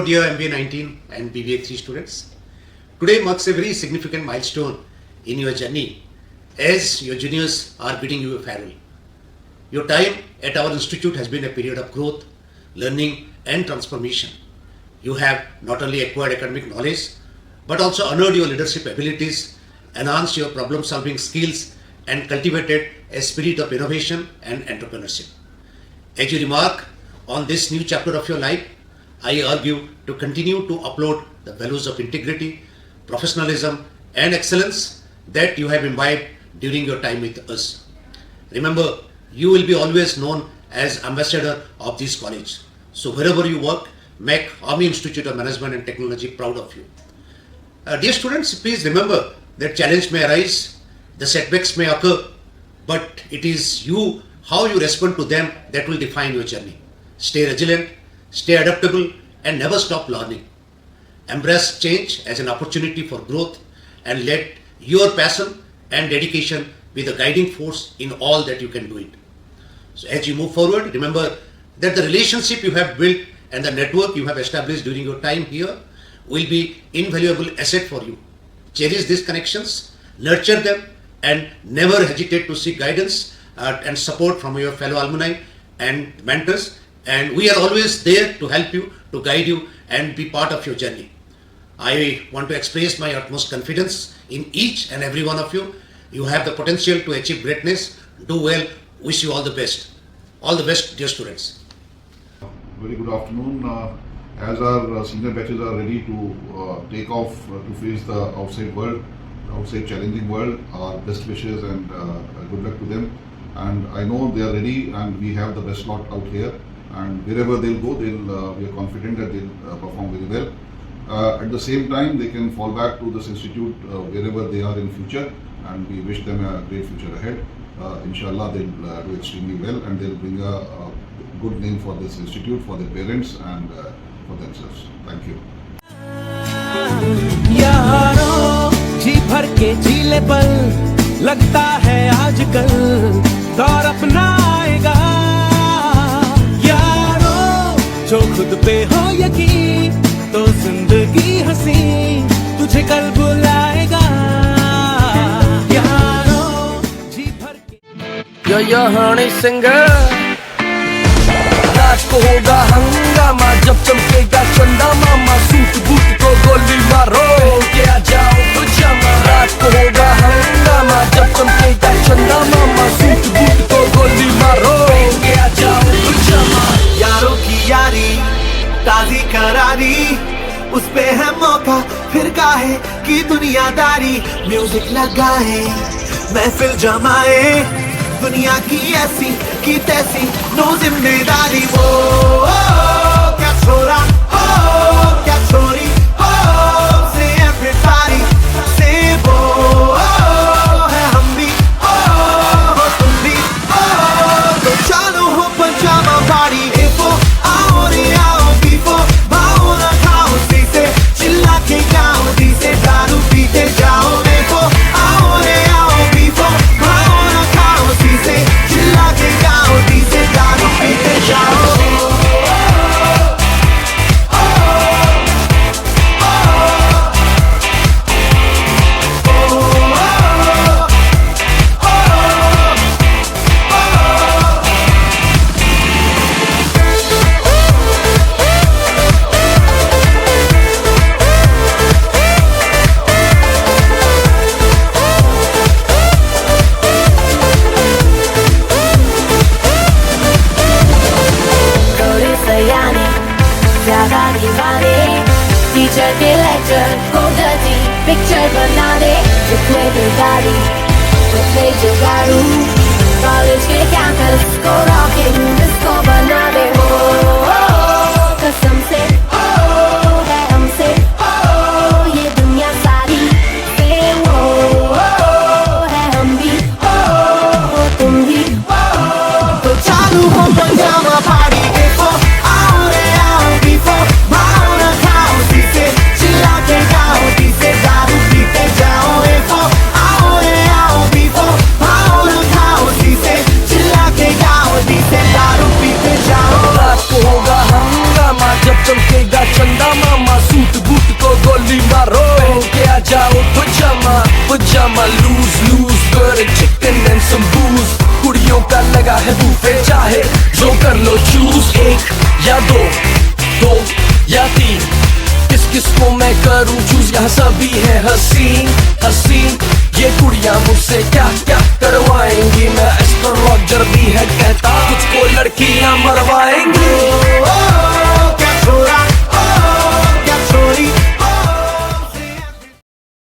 Hello dear MBA 19 and BBA 3 students. Today marks a very significant milestone in your journey as your juniors are bidding you a farewell. Your time at our institute has been a period of growth, learning and transformation. You have not only acquired academic knowledge but also honored your leadership abilities, enhanced your problem solving skills and cultivated a spirit of innovation and entrepreneurship. As you remark on this new chapter of your life, I urge you to continue to uphold the values of integrity, professionalism and excellence that you have imbibed during your time with us. Remember, you will be always known as ambassador of this college. So wherever you work, make Army Institute of Management and Technology proud of you. Dear students, please remember that challenge may arise, the setbacks may occur, but it is how you respond to them that will define your journey. Stay resilient, stay adaptable and never stop learning. Embrace change as an opportunity for growth and let your passion and dedication be the guiding force in all that you can do it. So as you move forward, remember that the relationship you have built and the network you have established during your time here will be invaluable asset for you. Cherish these connections, nurture them and never hesitate to seek guidance and support from your fellow alumni and mentors. And we are always there to help you, to guide you and be part of your journey. I want to express my utmost confidence in each and every one of you. You have the potential to achieve greatness. Do well. Wish you all the best. All the best, dear students. Very good afternoon. As our senior batches are ready to take off to face the outside world, outside challenging world, our best wishes and good luck to them. And I know they are ready and we have the best lot out here. And wherever they'll go, we are confident that they'll perform very well. At the same time, they can fall back to this institute wherever they are in future, and we wish them a great future ahead. Inshallah, they'll do extremely well and they'll bring a good name for this institute, for their parents and for themselves. Thank you. यारों जी भर के झीले पल लगता है आजकल दौर अपना आएगा यारों जो खुद पे हो यकीन तो जिंदगी हंसी तुझे कल बुलाएगा यारों जी भर के यो हनी सिंगर रात को होगा हंगामा जब चमकेगा चंदा मामा सूट बूट को गोली मारो के आ जाओ पजामा रात को होगा हंगामा जब चमकेगा चंदा मामा सूट बूट को गोली मारो के आ जाओ पजामा यारों की यारी ताजी करारी उस पे है मौका फिर काहे की दुनियादारी म्यूजिक लगाए महफिल जमाए दुनिया की ऐसी की तैसी नो जिम्मेदारी वो क्या छोरा क्या छोरी से everybody से वो है हम भी तुम भी तो चालू हो पजामा पार्टी एफो आओ रे आओ बीफो भाओ ना खाओ सी से चिल्ला के गाओ दी से दारू पीते जाओ एफो आओ रे आओ बीफो भाओ ना खाओ सी से चिल्ला के गाओ दी से दारू पीते जाओ टीचर के लेक्चर को जजी पिक्चर बना दे जितने भी गाड़ी जितने जुगाड़ू कॉलेज के कैंपस को रॉकिंग डिस्को बना दे कसम से है हमसे ये दुनिया सारी से वो है हम भी तुम भी तो चालू हो पजामा पार्टी देखो आओ रे आओ बीफो भाओ ना खाओ सी से चिल्ला के गाओ दी से दारू पीते जाओ एफो आओ रे आओ बीफो भाओ ना खाओ सी से चिल्ला के गाओ दी से दारू जब चमकेगा चंदा मामा सूट बूट को गोली मारो पहन के आ जाओ पजामा पजामा लूज लूज कर चिकन एंड सम बूज कुड़ियों का लगा है बूफे चाहे जो कर लो चूज एक या दो या तीन किस किस को मैं करूं चूज यहाँ सभी है हसीन हसीन ये कुड़ियां मुझसे क्या क्या करवाएंगी मैं एस्ट्रो रॉजर भी है कहता कुछ को लड़कियां मरवाएंगी